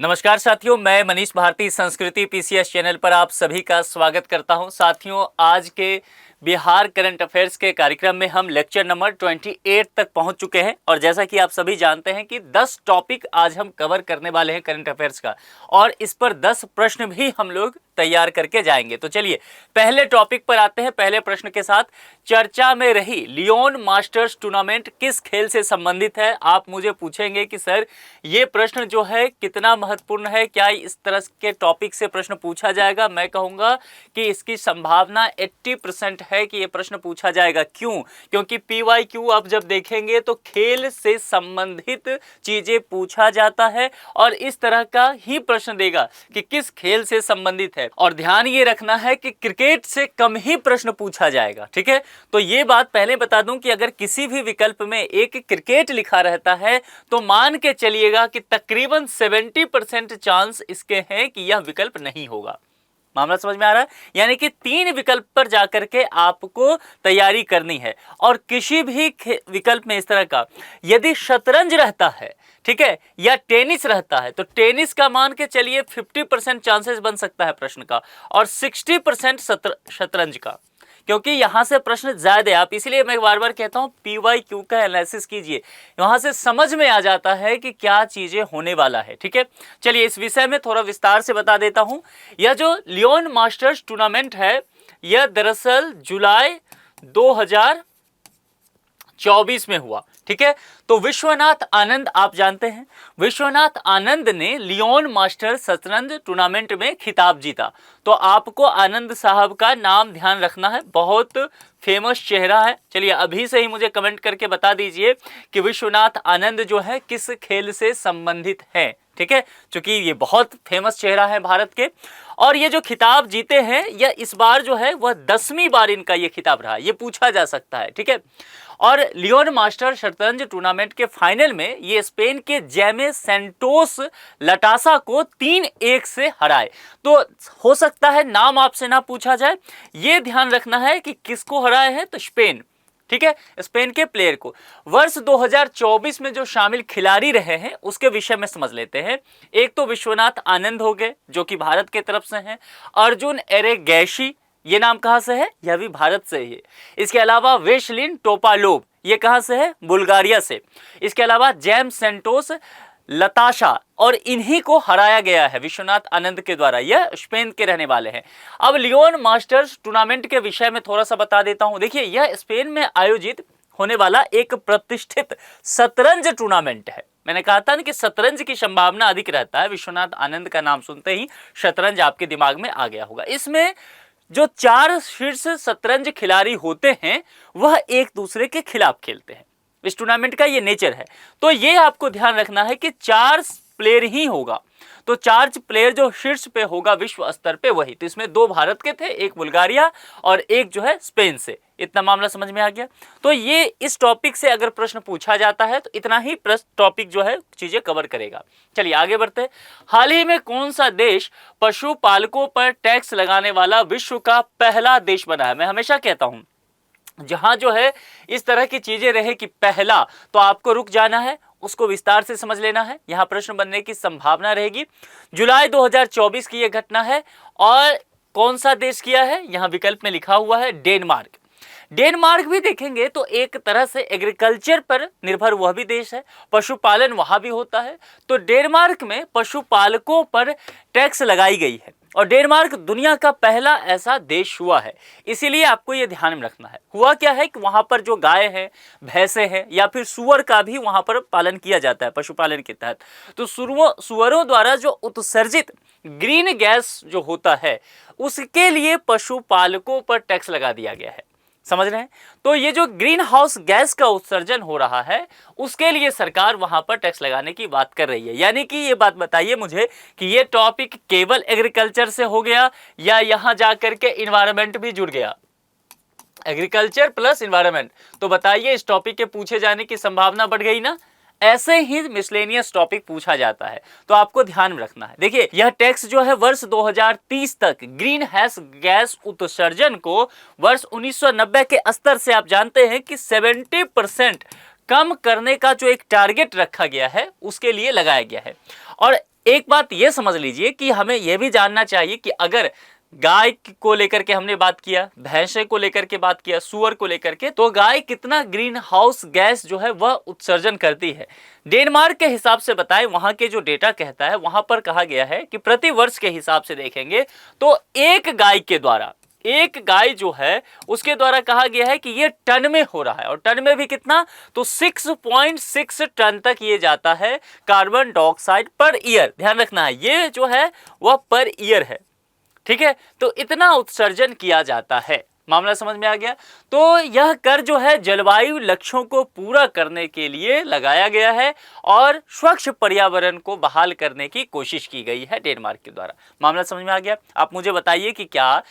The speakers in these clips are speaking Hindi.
नमस्कार साथियों, मैं मनीष भारती संस्कृति पीसीएस चैनल पर आप सभी का स्वागत करता हूं। साथियों, आज के बिहार करंट अफेयर्स के कार्यक्रम में हम लेक्चर नंबर 28 तक पहुंच चुके हैं और जैसा कि आप सभी जानते हैं कि 10 टॉपिक आज हम कवर करने वाले हैं करंट अफेयर्स का और इस पर 10 प्रश्न भी हम लोग तैयार करके जाएंगे। तो चलिए पहले टॉपिक पर आते हैं। पहले प्रश्न के साथ, चर्चा में रही लियोन मास्टर्स टूर्नामेंट किस खेल से संबंधित है? आप मुझे पूछेंगे कि सर ये प्रश्न जो है कितना महत्वपूर्ण है, क्या इस तरह के टॉपिक से प्रश्न पूछा जाएगा? मैं कहूँगा कि इसकी संभावना 80% है कि ये प्रश्न पूछा जाएगा। क्यों? क्योंकि PYQ आप जब देखेंगे तो खेल से संबंधित चीजें पूछा जाता है और इस तरह का ही प्रश्न देगा कि किस खेल से संबंधित है। और ध्यान ये रखना है कि क्रिकेट से कम ही प्रश्न पूछा जाएगा, ठीक है? तो ये बात पहले बता दूं कि अगर किसी भी विकल्प में एक क्रिकेट लिखा रहता है तो मान के चलिएगा कि तकरीबन 70% चांस इसके हैं कि यह विकल्प नहीं होगा। मामला समझ में आ रहा है? यानी कि 3 विकल्प पर जाकर के आपको तैयारी करनी है और किसी भी विकल्प में इस तरह का यदि शतरंज रहता है, ठीक है, या टेनिस रहता है तो टेनिस का मान के चलिए 50% चांसेस बन सकता है प्रश्न का और 60% शतरंज का, क्योंकि यहां से प्रश्न ज्यादा है। आप इसलिए मैं बार बार कहता हूं PYQ का एनालिसिस कीजिए, वहां से समझ में आ जाता है कि क्या चीजें होने वाला है, ठीक है? चलिए इस विषय में थोड़ा विस्तार से बता देता हूं। यह जो लियोन मास्टर्स टूर्नामेंट है यह दरअसल जुलाई 2024 में हुआ, ठीक है? तो विश्वनाथ आनंद आप जानते हैं, विश्वनाथ आनंद ने लियोन मास्टर शतरंज टूर्नामेंट में खिताब जीता। तो आपको आनंद साहब का नाम ध्यान रखना है, बहुत फेमस चेहरा है। चलिए अभी से ही मुझे कमेंट करके बता दीजिए कि विश्वनाथ आनंद जो है किस खेल से संबंधित है, ठीक है? क्योंकि ये बहुत फेमस चेहरा है भारत के और ये जो खिताब जीते हैं यह इस बार जो है वह 10वीं बार इनका ये खिताब रहा, ये पूछा जा सकता है, ठीक है? और लियोन मास्टर शतरंज टूर्नामेंट के फाइनल में ये स्पेन के जेमे सेंटोस लटासा को 3-1 से हराए। तो हो सकता है नाम आपसे ना पूछा जाए, ये ध्यान रखना है कि किसको हराए हैं, तो स्पेन, ठीक है, स्पेन के प्लेयर को। वर्ष 2024 में जो शामिल खिलाड़ी रहे हैं उसके विषय में समझ लेते हैं। एक तो विश्वनाथ आनंद हो गए जो कि भारत के तरफ से हैं, अर्जुन एरेगैशी, ये नाम कहां से है? यह भी भारत से ही है। इसके अलावा वेशलिन टोपालोव, ये कहां से है? बुल्गारिया से। इसके अलावा जेम्स सेंटोस लताशा, और इन्हीं को हराया गया है विश्वनाथ आनंद के द्वारा। यह स्पेन के रहने वाले हैं। अब लियोन मास्टर्स टूर्नामेंट के विषय में थोड़ा सा बता देता हूं। देखिए यह स्पेन में आयोजित होने वाला एक प्रतिष्ठित शतरंज टूर्नामेंट है। मैंने कहा था ना कि शतरंज की संभावना अधिक रहता है। विश्वनाथ आनंद का नाम सुनते ही शतरंज आपके दिमाग में आ गया होगा। इसमें जो 4 शीर्ष शतरंज खिलाड़ी होते हैं वह एक दूसरे के खिलाफ खेलते हैं। इस टूर्नामेंट का ये नेचर है। तो ये आपको ध्यान रखना है कि 4 प्लेयर ही होगा। तो 4 प्लेयर जो शीर्ष पे होगा विश्व स्तर पे वही। तो इसमें 2 भारत के थे, एक बुल्गारिया और एक जो है स्पेन से। इतना मामला समझ में आ गया? तो ये इस टॉपिक से अगर प्रश्न पूछा जाता है तो इतना ही टॉपिक जो है चीजें कवर करेगा। चलिए आगे बढ़ते हैं। हाल ही में कौन सा देश पशुपालकों पर टैक्स लगाने वाला विश्व का पहला देश बना है? मैं हमेशा कहता हूं जहां जो है इस तरह की चीजें रहे कि पहला, तो आपको रुक जाना है, उसको विस्तार से समझ लेना है, यहां प्रश्न बनने की संभावना रहेगी। जुलाई 2024 की यह घटना है और कौन सा देश किया है? यहां विकल्प में लिखा हुआ है डेनमार्क। डेनमार्क भी देखेंगे तो एक तरह से एग्रीकल्चर पर निर्भर वह भी देश है, पशुपालन वहां भी होता है। तो डेनमार्क में पशुपालकों पर टैक्स लगाई गई है और डेनमार्क दुनिया का पहला ऐसा देश हुआ है। इसीलिए आपको यह ध्यान में रखना है। हुआ क्या है कि वहां पर जो गाय है, भैंसे हैं या फिर सुअर का भी वहां पर पालन किया जाता है पशुपालन के तहत। तो सुअरों द्वारा जो उत्सर्जित ग्रीन गैस जो होता है उसके लिए पशुपालकों पर टैक्स लगा दिया गया है। समझ रहे हैं? तो ये जो ग्रीन हाउस गैस का उत्सर्जन हो रहा है उसके लिए सरकार वहां पर टैक्स लगाने की बात कर रही है। यानी कि ये बात बताइए मुझे कि ये टॉपिक केवल एग्रीकल्चर से हो गया या यहां जाकर के इन्वायरमेंट भी जुड़ गया? Agriculture plus environment. तो बताइए इस टॉपिक के पूछे जाने की संभावना बढ़ गई ना? ऐसे ही मिसलेनियस टॉपिक पूछा जाता है, तो आपको ध्यान में रखना है। देखिए यह टैक्स जो है वर्ष 2030 तक ग्रीन हाउस गैस उत्सर्जन को वर्ष 1990 के स्तर से आप जानते हैं कि 70% कम करने का जो एक टारगेट रखा गया है उसके लिए लगाया गया है। और एक बात ये समझ लीजिए कि हमें यह भी जानना चाहिए कि अगर गाय को लेकर के हमने बात किया, भैंसे को लेकर के बात किया, सुअर को लेकर के, तो गाय कितना ग्रीन हाउस गैस जो है वह उत्सर्जन करती है। डेनमार्क के हिसाब से बताएं, वहां के जो डेटा कहता है, वहां पर कहा गया है कि प्रति वर्ष के हिसाब से देखेंगे तो एक गाय के द्वारा, एक गाय जो है उसके द्वारा कहा गया है कि ये टन में हो रहा है, और टन में भी कितना, तो 6.6 टन तक ये जाता है कार्बन डाइऑक्साइड पर ईयर। ध्यान रखना है, ये जो है वह पर ईयर है, ठीक है। तो इतना उत्सर्जन किया जाता है। मामला समझ में आ गया। तो यह कर जो है जलवायु लक्ष्यों को पूरा करने के लिए लगाया गया है और स्वच्छ पर्यावरण को बहाल करने की कोशिश की गई है डेनमार्क के द्वारा। मामला समझ में आ गया। आप मुझे बताइए कि क्या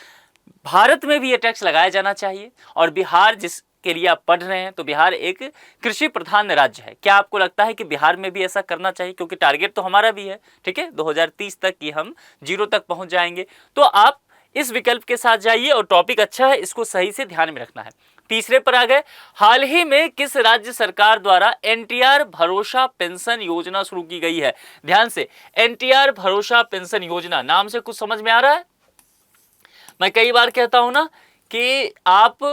भारत में भी यह टैक्स लगाया जाना चाहिए? और बिहार जिसके लिए आप पढ़ रहे हैं, तो बिहार एक कृषि प्रधान राज्य है, क्या आपको लगता है कि बिहार में भी ऐसा करना चाहिए? क्योंकि टारगेट तो हमारा भी है, ठीक है, 2030 तक की हम 0 तक पहुंच जाएंगे। तो आप इस विकल्प के साथ जाइए और टॉपिक अच्छा है, इसको सही से ध्यान में रखना है। तीसरे पर आ गए, हाल ही में किस राज्य सरकार द्वारा एनटीआर भरोसा पेंशन योजना शुरू की गई है? ध्यान से, एनटीआर भरोसा पेंशन योजना, नाम से कुछ समझ में आ रहा है? मैं कई बार कहता हूं ना कि आप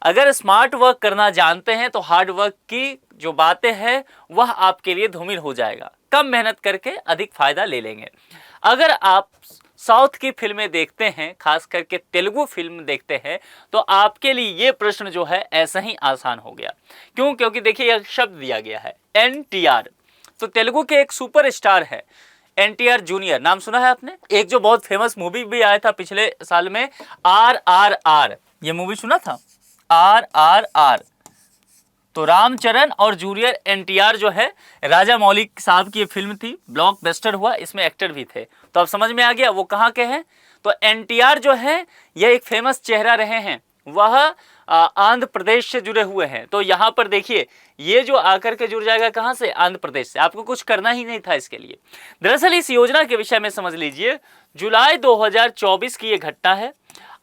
अगर स्मार्ट वर्क करना जानते हैं तो हार्ड वर्क की जो बातें हैं वह आपके लिए धूमिल हो जाएगा। कम मेहनत करके अधिक फायदा ले लेंगे। अगर आप साउथ की फिल्में देखते हैं, खास करके तेलुगु फिल्म देखते हैं, तो आपके लिए ये प्रश्न जो है ऐसा ही आसान हो गया। क्यों? क्योंकि देखिए यह शब्द दिया गया है एनटीआर, तो तेलुगु के एक सुपर स्टार है एनटीआर जूनियर, नाम सुना है आपने? एक जो बहुत फेमस मूवी भी आया था पिछले साल में, RRR, ये मूवी सुना था? RRR, तो रामचरण और जूनियर एनटीआर जो है, राजा मौली साहब की ये फिल्म थी, ब्लॉकबस्टर हुआ, इसमें एक्टर भी थे। तो अब समझ में आ गया वो कहाँ के हैं। तो एनटीआर जो है यह एक फेमस चेहरा रहे हैं, वह आंध्र प्रदेश से जुड़े हुए हैं। तो यहाँ पर देखिए ये जो आकर के जुड़ जाएगा कहाँ से? आंध्र प्रदेश से। आपको कुछ करना ही नहीं था इसके लिए। दरअसल इस योजना के विषय में समझ लीजिए, जुलाई 2024 की ये घटना है।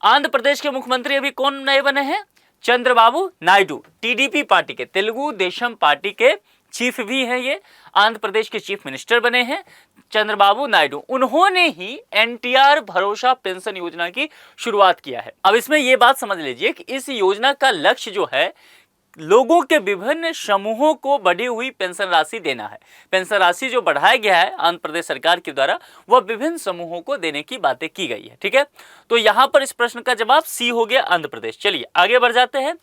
आंध्र प्रदेश के मुख्यमंत्री अभी कौन नए बने हैं? चंद्रबाबू नायडू, टीडीपी पार्टी के, तेलुगु देशम पार्टी के चीफ भी हैं। ये आंध्र प्रदेश के चीफ मिनिस्टर बने हैं चंद्रबाबू नायडू। उन्होंने ही एनटीआर भरोसा पेंशन योजना की शुरुआत किया है। अब इसमें यह बात समझ लीजिए कि इस योजना का लक्ष्य जो है लोगों के विभिन्न समूहों को बढ़ी हुई पेंशन राशि देना है। पेंशन राशि जो बढ़ाया गया है आंध्र प्रदेश सरकार के द्वारा, वह विभिन्न समूहों को देने की बातें की गई है, ठीक है। तो यहां पर इस प्रश्न का जवाब सी हो गया, आंध्र प्रदेश। चलिए आगे बढ़ जाते हैं,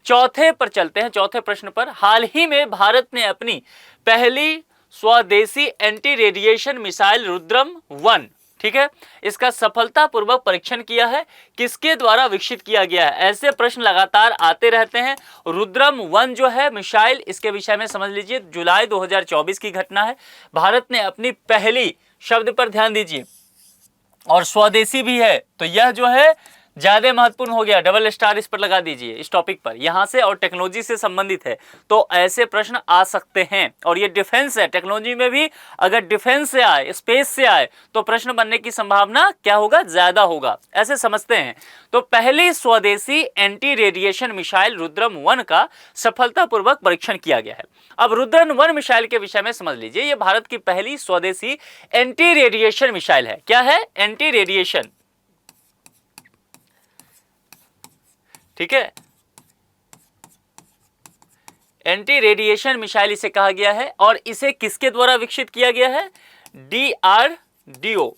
चौथे पर चलते हैं। चौथे प्रश्न पर, हाल ही में भारत ने अपनी पहली स्वदेशी एंटी रेडिएशन मिसाइल रुद्रम 1, ठीक है, इसका सफलतापूर्वक परीक्षण किया है। किसके द्वारा विकसित किया गया है? ऐसे प्रश्न लगातार आते रहते हैं। रुद्रम 1 जो है मिसाइल, इसके विषय में समझ लीजिए जुलाई 2024 की घटना है। भारत ने अपनी पहली, शब्द पर ध्यान दीजिए, और स्वदेशी भी है, तो यह जो है ज्यादा महत्वपूर्ण हो गया, डबल स्टार इस पर लगा दीजिए इस टॉपिक पर, यहां से, और टेक्नोलॉजी से संबंधित है, तो ऐसे प्रश्न आ सकते हैं। और ये डिफेंस है, टेक्नोलॉजी में भी अगर डिफेंस से आए, स्पेस से आए, तो प्रश्न बनने की संभावना क्या होगा? ज्यादा होगा, ऐसे समझते हैं। तो पहली स्वदेशी एंटी रेडिएशन मिसाइल रुद्रम 1 का सफलतापूर्वक परीक्षण किया गया है। अब रुद्रम 1 मिसाइल के विषय में समझ लीजिए, यह भारत की पहली स्वदेशी एंटी रेडिएशन मिसाइल है। क्या है? एंटी रेडिएशन, ठीक है, एंटी रेडिएशन मिसाइल इसे कहा गया है। और इसे किसके द्वारा विकसित किया गया है? डीआरडीओ।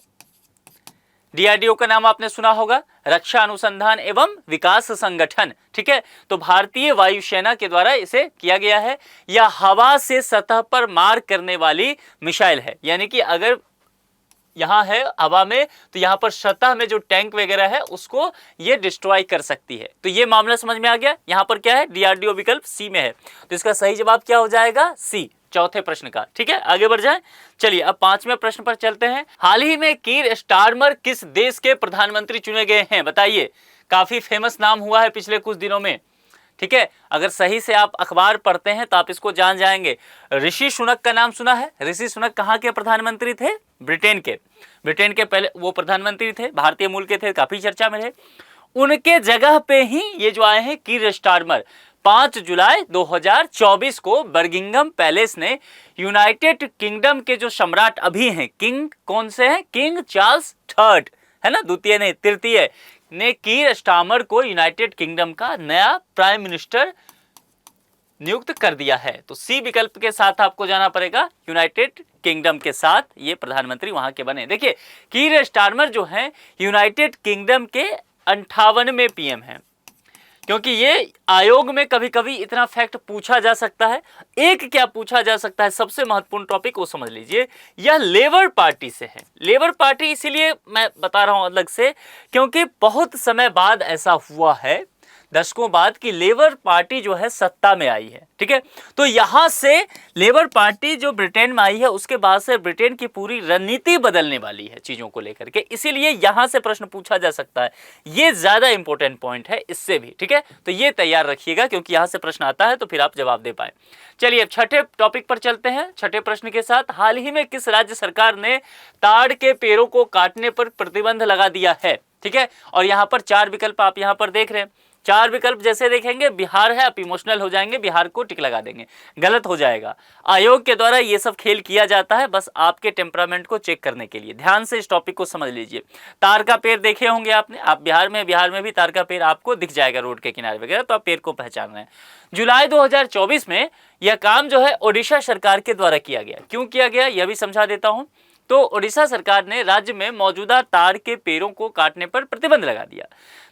डीआरडीओ का नाम आपने सुना होगा, रक्षा अनुसंधान एवं विकास संगठन, ठीक है। तो भारतीय वायुसेना के द्वारा इसे किया गया है। यह हवा से सतह पर मार करने वाली मिसाइल है, यानी कि अगर यहां है हवा में, तो यहां पर सतह में जो टैंक वगैरह है उसको ये डिस्ट्रॉय कर सकती है। तो ये मामला समझ में आ गया। यहां पर क्या है? डीआरडीओ विकल्प सी में है, तो इसका सही जवाब क्या हो जाएगा? सी, चौथे प्रश्न का, ठीक है। आगे बढ़ जाएं। चलिए अब पांचवें प्रश्न पर चलते हैं। हाल ही में कीर स्टारमर किस देश के प्रधानमंत्री चुने गए हैं? बताइए, काफी फेमस नाम हुआ है पिछले कुछ दिनों में, ठीक है। अगर सही से आप अखबार पढ़ते हैं तो आप इसको जान जाएंगे। ऋषि सुनक का नाम सुना है? ऋषि सुनक कहाँ के प्रधानमंत्री थे? ब्रिटेन के। ब्रिटेन के पहले वो प्रधानमंत्री थे, भारतीय मूल के थे, काफी चर्चा में रहे। उनके जगह पे ही ये जो आए हैं कीर स्टारमर, 5 जुलाई 2024 को बर्मिंघम पैलेस ने यूनाइटेड किंगडम के जो सम्राट अभी हैं, किंग कौन से हैं, किंग चार्ल्स थर्ड, है ना, द्वितीय नहीं तृतीय, ने कीर स्टारमर को यूनाइटेड किंगडम का नया प्राइम मिनिस्टर नियुक्त कर दिया है। तो सी विकल्प के साथ आपको जाना पड़ेगा, यूनाइटेड किंगडम के साथ ये प्रधानमंत्री वहां के बने। देखिए कीर स्टारमर जो हैं यूनाइटेड किंगडम के 58वें पीएम हैं, क्योंकि ये आयोग में कभी कभी इतना फैक्ट पूछा जा सकता है। एक क्या पूछा जा सकता है, सबसे महत्वपूर्ण टॉपिक वो समझ लीजिए, यह लेबर पार्टी से है। लेबर पार्टी इसीलिए मैं बता रहा हूं अलग से, क्योंकि बहुत समय बाद ऐसा हुआ है, दशकों बाद, कि लेबर पार्टी जो है सत्ता में आई है। ठीक है, तो यहां से लेबर पार्टी जो ब्रिटेन में आई है, उसके बाद से ब्रिटेन की पूरी रणनीति बदलने वाली है चीजों को लेकर के, इसीलिए यहां से प्रश्न पूछा जा सकता है। ये ज्यादा इंपॉर्टेंट पॉइंट है इससे भी। ठीक है, तो ये तैयार रखिएगा, क्योंकि यहां से प्रश्न आता है तो फिर आप जवाब दे पाए। चलिए अब छठे टॉपिक पर चलते हैं, छठे प्रश्न के साथ। हाल ही में किस राज्य सरकार ने ताड़ के पेड़ों को काटने पर प्रतिबंध लगा दिया है? ठीक है, और यहां पर 4 विकल्प आप यहां पर देख रहे हैं। 4 विकल्प जैसे देखेंगे, बिहार है, आप इमोशनल हो जाएंगे, बिहार को टिक लगा देंगे, गलत हो जाएगा। आयोग के द्वारा ये सब खेल किया जाता है बस आपके टेम्परामेंट को चेक करने के लिए। ध्यान से इस टॉपिक को समझ लीजिए। तार का पेड़ देखे होंगे आपने, आप बिहार में भी तार का पेड़ आपको दिख जाएगा रोड के किनारे वगैरह, तो आप पेड़ को पहचान रहे हैं। जुलाई 2024 में यह काम जो है ओडिशा सरकार के द्वारा किया गया। क्यों किया गया यह भी समझा देता हूं। तो ओडिशा सरकार ने राज्य में मौजूदा ताड़ के पेड़ों को काटने पर प्रतिबंध लगा दिया।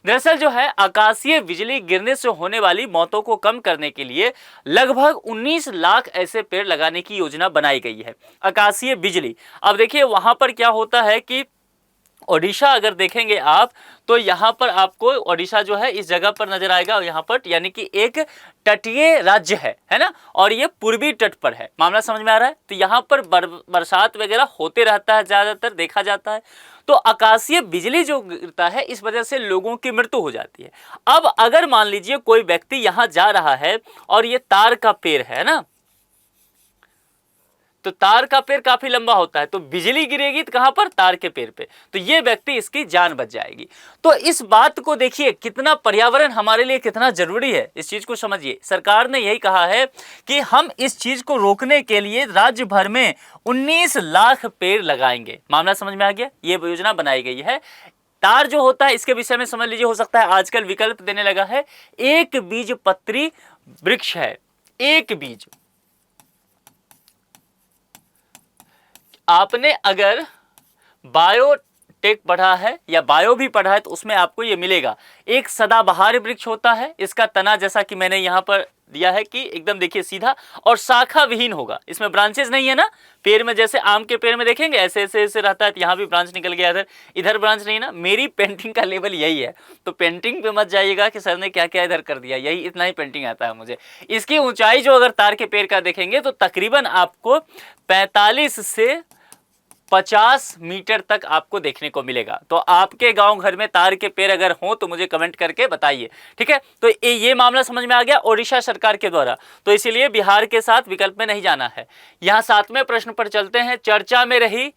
दरअसल जो है आकाशीय बिजली गिरने से होने वाली मौतों को कम करने के लिए लगभग 19 लाख ऐसे पेड़ लगाने की योजना बनाई गई है। आकाशीय बिजली, अब देखिए वहां पर क्या होता है कि ओडिशा अगर देखेंगे आप, तो यहाँ पर आपको ओडिशा जो है इस जगह पर नजर आएगा, यहाँ पर, यानी कि एक तटीय राज्य है ना, और ये पूर्वी तट पर है। मामला समझ में आ रहा है? तो यहाँ पर बरसात वगैरह होते रहता है, ज्यादातर देखा जाता है। तो आकाशीय बिजली जो गिरता है, इस वजह से लोगों की मृत्यु हो जाती है। अब अगर मान लीजिए कोई व्यक्ति यहाँ जा रहा है और ये तार का पेड़ है ना, तो तार का पेड़ काफी लंबा होता है, तो बिजली गिरेगी तो कहां पर, तार के पेड़ पे, तो ये व्यक्ति, इसकी जान बच जाएगी। तो इस बात को देखिए कितना पर्यावरण हमारे लिए कितना जरूरी है, इस चीज को समझिए। सरकार ने यही कहा है कि हम इस चीज को रोकने के लिए राज्य भर में 19 लाख पेड़ लगाएंगे। मामला समझ में आ गया? ये योजना बनाई गई है। तार जो होता है इसके विषय में समझ लीजिए, हो सकता है आजकल विकल्प देने लगा है, एक बीज पत्री वृक्ष है। एक बीज, आपने अगर बायोटेक पढ़ा है या बायो भी पढ़ा है तो उसमें आपको ये मिलेगा। एक सदाबहार वृक्ष होता है, इसका तना जैसा कि मैंने यहाँ पर दिया है कि एकदम देखिए सीधा और शाखा विहीन होगा, इसमें ब्रांचेस नहीं है ना। पेड़ में जैसे आम के पेड़ में देखेंगे ऐसे ऐसे ऐसे रहता है, तो यहाँ भी ब्रांच निकल गया, इधर ब्रांच नहीं ना। मेरी पेंटिंग का लेवल यही है, तो पेंटिंग पे मत जाइएगा कि सर ने क्या क्या इधर कर दिया, यही इतना ही पेंटिंग आता है मुझे। इसकी ऊंचाई जो अगर तार के पेड़ का देखेंगे तो तकरीबन आपको 45 से 50 मीटर तक आपको देखने को मिलेगा। तो आपके गांव घर में तार के पेड़ अगर हो तो मुझे कमेंट करके बताइए। ठीक है, तो ये मामला समझ में आ गया ओडिशा सरकार के द्वारा, तो इसीलिए बिहार के साथ विकल्प में नहीं जाना है। यहां 7वें प्रश्न पर चलते हैं। चर्चा में रही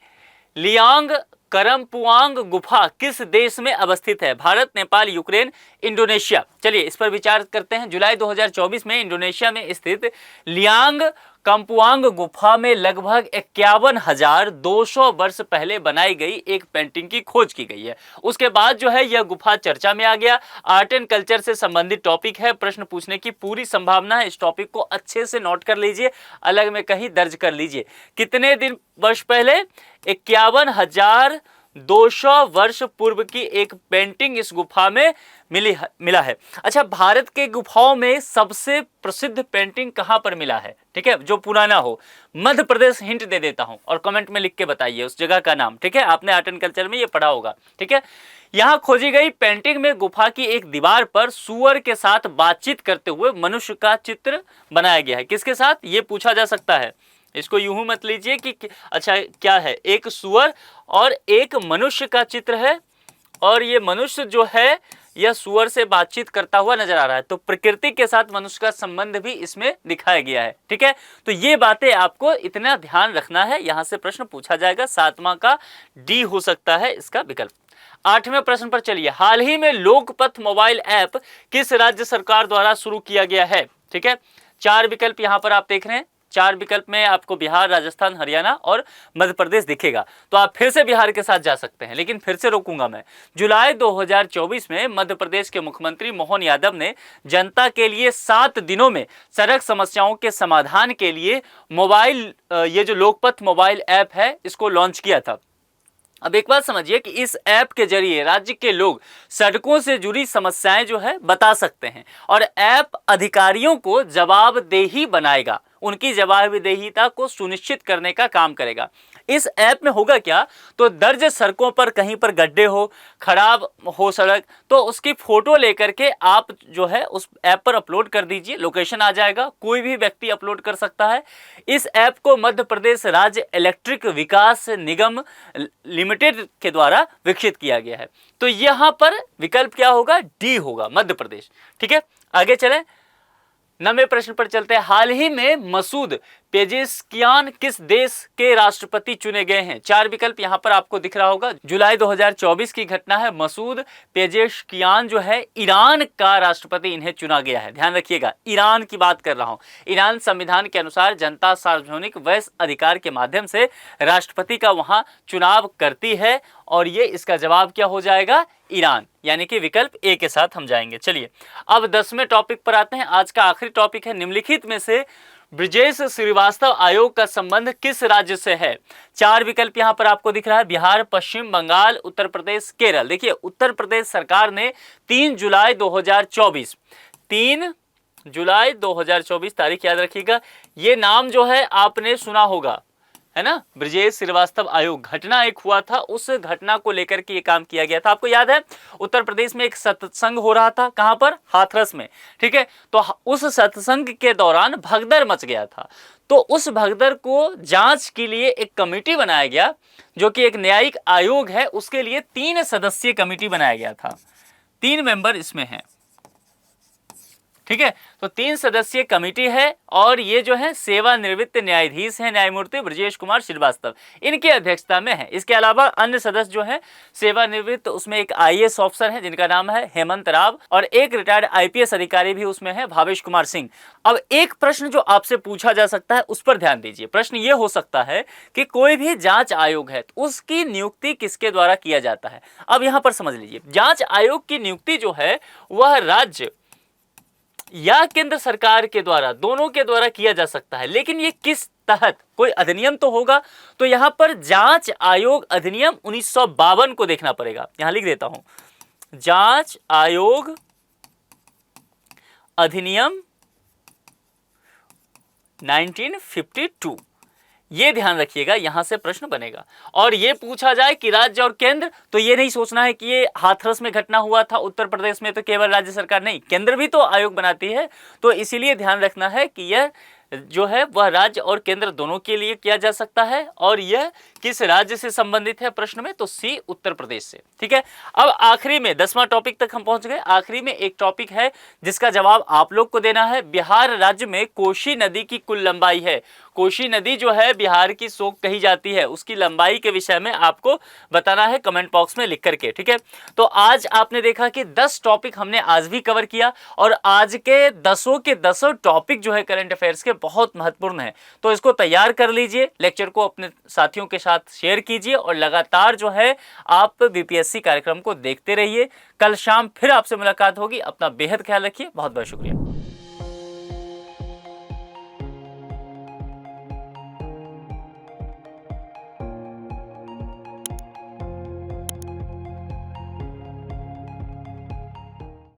लियांग करमपुआंग गुफा किस देश में अवस्थित है? Bharat, Nepal, Ukraine, Indonesia. चलिए इस पर विचार करते हैं। जुलाई 2024 में इंडोनेशिया में स्थित लियांग कम्पुआंग गुफा में लगभग 51,200 वर्ष पहले बनाई गई एक पेंटिंग की खोज की गई है। उसके बाद जो है यह गुफा चर्चा में आ गया। आर्ट एंड कल्चर से संबंधित टॉपिक है, प्रश्न पूछने की पूरी संभावना है। इस टॉपिक को अच्छे से नोट कर लीजिए, अलग में कहीं दर्ज कर लीजिए। कितने दिन वर्ष पहले? 51,200 वर्ष पूर्व की एक पेंटिंग इस गुफा में मिला है। अच्छा, भारत के गुफाओं में सबसे प्रसिद्ध पेंटिंग कहां पर मिला है? ठीक है, जो पुराना हो। मध्य प्रदेश, हिंट दे देता हूं और कमेंट में लिख के बताइए उस जगह का नाम। ठीक है, आपने आर्ट एंड कल्चर में ये पढ़ा होगा। ठीक है, यहां खोजी गई पेंटिंग में गुफा की एक दीवार पर सुअर के साथ बातचीत करते हुए मनुष्य का चित्र बनाया गया है। किसके साथ, ये पूछा जा सकता है। इसको यूं मत लीजिए कि अच्छा क्या है, एक सुअर और एक मनुष्य का चित्र है, और ये मनुष्य जो है यह सुअर से बातचीत करता हुआ नजर आ रहा है। तो प्रकृति के साथ मनुष्य का संबंध भी इसमें दिखाया गया है। ठीक है, तो ये बातें आपको इतना ध्यान रखना है, यहां से प्रश्न पूछा जाएगा। 7वां का डी हो सकता है इसका विकल्प। 8वें प्रश्न पर चलिए। हाल ही में लोकपथ मोबाइल ऐप किस राज्य सरकार द्वारा शुरू किया गया है? ठीक है, 4 विकल्प यहां पर आप देख रहे हैं। 4 विकल्प में आपको बिहार, राजस्थान, हरियाणा और मध्य प्रदेश दिखेगा। तो आप फिर से बिहार के साथ जा सकते हैं, लेकिन फिर से रोकूंगा मैं। जुलाई 2024 में मध्य प्रदेश के मुख्यमंत्री मोहन यादव ने जनता के लिए 7 दिनों में सड़क समस्याओं के समाधान के लिए मोबाइल ये जो लोकपथ मोबाइल ऐप है इसको लॉन्च किया था। अब एक बात समझिए कि इस ऐप के जरिए राज्य के लोग सड़कों से जुड़ी समस्याएं जो है बता सकते हैं और ऐप अधिकारियों को जवाबदेही बनाएगा, उनकी जवाबदेहीता को सुनिश्चित करने का काम करेगा। इस ऐप में होगा क्या, तो दर्ज सड़कों पर कहीं पर गड्ढे हो, खराब हो सड़क, तो उसकी फोटो लेकर के आप जो है उस ऐप पर अपलोड कर दीजिए, लोकेशन आ जाएगा, कोई भी व्यक्ति अपलोड कर सकता है। इस ऐप को मध्य प्रदेश राज्य इलेक्ट्रिक विकास निगम लिमिटेड के द्वारा विकसित किया गया है। तो यहां पर विकल्प क्या होगा, डी होगा, मध्य प्रदेश। ठीक है, आगे चलें, 9वें प्रश्न पर चलते हैं। हाल ही में मसूद पेजेशकियान किस देश के राष्ट्रपति चुने गए हैं? 4 विकल्प यहां पर आपको दिख रहा होगा। जुलाई 2024 की घटना है। मसूद पेजेशकियान जो है ईरान का राष्ट्रपति इन्हें चुना गया है। ध्यान रखिएगा, ईरान की बात कर रहा हूं। ईरान संविधान के अनुसार जनता सार्वजनिक वैध अधिकार के माध्यम से राष्ट्रपति का वहां चुनाव करती है और ये इसका जवाब क्या हो जाएगा, ईरान, यानी कि विकल्प ए के साथ हम जाएंगे। चलिए अब 10वें टॉपिक पर आते हैं। आज का आखिरी टॉपिक है, निम्नलिखित में से ब्रजेश श्रीवास्तव आयोग का संबंध किस राज्य से है? 4 विकल्प यहां पर आपको दिख रहा है, बिहार, पश्चिम बंगाल, उत्तर प्रदेश, केरल। देखिए उत्तर प्रदेश सरकार ने 3 जुलाई 2024 3 जुलाई 2024 तारीख याद रखिएगा। ये नाम जो है आपने सुना होगा, है ना, ब्रजेश श्रीवास्तव आयोग। घटना एक हुआ था, उस घटना को लेकर के ये काम किया गया था। आपको याद है उत्तर प्रदेश में एक सत्संग हो रहा था, कहां पर, हाथरस में। ठीक है, तो उस सत्संग के दौरान भगदड़ मच गया था। तो उस भगदड़ को जांच के लिए एक कमेटी बनाया गया, जो कि एक न्यायिक आयोग है, उसके लिए 3 सदस्यीय कमेटी बनाया गया था। 3 मेंबर इसमें हैं। ठीक है, तो 3 सदस्यीय कमेटी है और ये जो है सेवानिवृत्त न्यायाधीश हैं, न्यायमूर्ति ब्रजेश कुमार श्रीवास्तव, इनकी अध्यक्षता में है। इसके अलावा अन्य सदस्य जो हैं सेवानिवृत्त, उसमें एक IAS ऑफिसर है जिनका नाम है हेमंत राव और एक रिटायर्ड IPS अधिकारी भी उसमें है, भावेश कुमार सिंह। अब एक प्रश्न जो आपसे पूछा जा सकता है उस पर ध्यान दीजिए। प्रश्न ये हो सकता है कि कोई भी जांच आयोग है तो उसकी नियुक्ति किसके द्वारा किया जाता है? अब यहां पर समझ लीजिए, जांच आयोग की नियुक्ति जो है वह राज्य या केंद्र सरकार के द्वारा, दोनों के द्वारा किया जा सकता है, लेकिन ये किस तहत, कोई अधिनियम तो होगा। तो यहां पर जांच आयोग अधिनियम 1952 को देखना पड़ेगा। यहां लिख देता हूं, जांच आयोग अधिनियम 1952, ये ध्यान रखिएगा, यहां से प्रश्न बनेगा। और ये पूछा जाए कि राज्य और केंद्र, तो ये नहीं सोचना है कि ये हाथरस में घटना हुआ था उत्तर प्रदेश में तो केवल राज्य सरकार, नहीं, केंद्र भी तो आयोग बनाती है। तो इसीलिए ध्यान रखना है कि यह जो है वह राज्य और केंद्र दोनों के लिए किया जा सकता है। और यह किस राज्य से संबंधित है प्रश्न में, तो सी, उत्तर प्रदेश से। ठीक है, अब आखिरी में 10वां टॉपिक तक हम पहुंच गए। आखिरी में एक टॉपिक है जिसका जवाब आप लोग को देना है। बिहार राज्य में कोसी नदी की कुल लंबाई है, कोसी नदी जो है बिहार की शोक कही जाती है, उसकी लंबाई के विषय में आपको बताना है कमेंट बॉक्स में लिख करके। ठीक है, तो आज आपने देखा कि 10 टॉपिक हमने आज भी कवर किया और आज के 10 के 10 टॉपिक जो है करंट अफेयर्स के बहुत महत्वपूर्ण है। तो इसको तैयार कर लीजिए, लेक्चर को अपने साथियों के साथ शेयर कीजिए और लगातार जो है आप BPSC कार्यक्रम को देखते रहिए। कल शाम फिर आपसे मुलाकात होगी। अपना बेहद ख्याल रखिए। बहुत बहुत शुक्रिया।